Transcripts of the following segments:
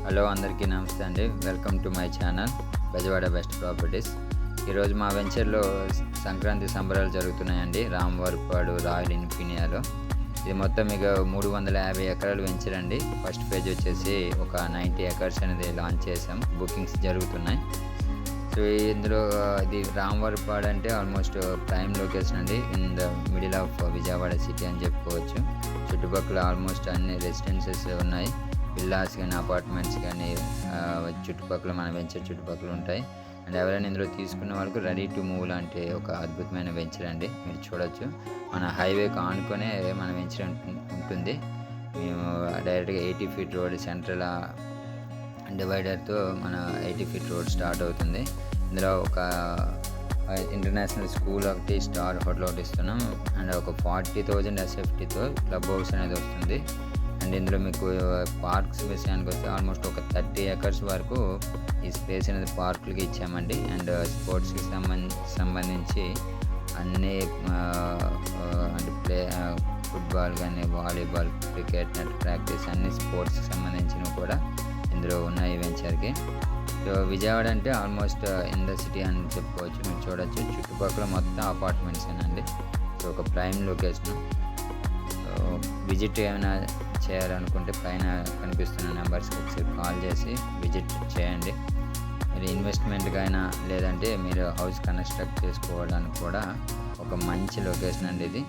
Hello అందరికీ నమస్తే అండి. Welcome to my channel Bezawada best properties. ఈరోజు మా వెంచర్లో సంక్రాంతి సంబరాలు జరుగుతున్నాయండి. రామవరపాడు రాయల్ ఇన్ఫినియాలో. ఇది మొత్తం ఇక 350 ఎకరాలు వెంచర్ అండి. ఫస్ట్ పేజ్ వచ్చేసి ఒక 90 ఎకర్స్ అనేది లాంచ్ చేసాం. బుకింగ్స్ జరుగుతున్నాయి. సో ఇందులో ఇది రామవరపాడు అంటే ఆల్మోస్ట్ ప్రైమ్ లొకేషన్ అండి. In the middle of Vijayawada city అని చెప్పుకోవచ్చు. చుట్టుపక్కల ఆల్మోస్ట్ అన్ని రెసిడెన్సెస్ ఉన్నాయి. విల్లాస్ కానీ అపార్ట్మెంట్స్ కానీ చుట్టుపక్కల మన వెంచర్ చుట్టుపక్కల ఉంటాయి. అండ్ ఎవరైనా ఇందులో తీసుకున్న వాళ్ళకు రెడీ టు మూవ్ లాంటి ఒక అద్భుతమైన వెంచర్ అండి. మీరు చూడొచ్చు, మన హైవేకి ఆనుకొనే మన వెంచర్ ఉంటుంది. మేము డైరెక్ట్గా 80 ఫీట్ రోడ్ సెంట్రల్ డివైడర్తో మన 80 ఫీట్ రోడ్ స్టార్ట్ అవుతుంది. ఇందులో ఒక ఇంటర్నేషనల్ స్కూల్ ఒకటి, స్టార్ హోటల్ ఒకటి ఇస్తున్నాం. అండ్ ఒక 40,000 ఎస్ఎఫ్టీతో క్లబ్ హౌస్ అనేది వస్తుంది. అండ్ ఇందులో మీకు పార్క్స్ విషయానికి వస్తే ఆల్మోస్ట్ ఒక 30 ఎకర్స్ వరకు ఈ స్పేస్ అనేది పార్కులకి ఇచ్చామండి. అండ్ స్పోర్ట్స్కి సంబంధించి అన్ని అంటే ఫుట్బాల్ కానీ, వాలీబాల్, క్రికెట్, నెట్ ప్రాక్టీస్ అన్ని స్పోర్ట్స్కి సంబంధించినవి కూడా ఇందులో ఉన్నాయి వెంచర్కి. సో విజయవాడ అంటే ఆల్మోస్ట్ ఇన్ ద సిటీ అని చెప్పుకోవచ్చు. మీరు చూడొచ్చు, చుట్టుపక్కల మొత్తం అపార్ట్మెంట్స్ అండి. సో ఒక ప్రైమ్ లొకేషన్. విజిట్ ఏమైనా చేయాలనుకుంటే పైన కనిపిస్తున్న నెంబర్స్కి ఒకసారి కాల్ చేసి విజిట్ చేయండి. మీరు ఇన్వెస్ట్మెంట్కి అయినా లేదంటే మీరు హౌస్ కన్స్ట్రక్ట్ చేసుకోవడానికి కూడా ఒక మంచి లొకేషన్ అండి. ఇది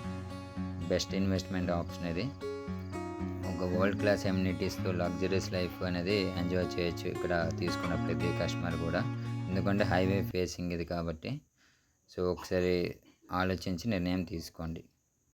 బెస్ట్ ఇన్వెస్ట్మెంట్ ఆప్షన్. ఇది ఒక వరల్డ్ క్లాస్ ఎమ్యూనిటీస్తో లగ్జరీస్ లైఫ్ అనేది ఎంజాయ్ చేయొచ్చు ఇక్కడ తీసుకున్న ప్రతి కస్టమర్ కూడా. ఎందుకంటే హైవే ఫేసింగ్ ఇది కాబట్టి. సో ఒకసారి ఆలోచించి నిర్ణయం తీసుకోండి.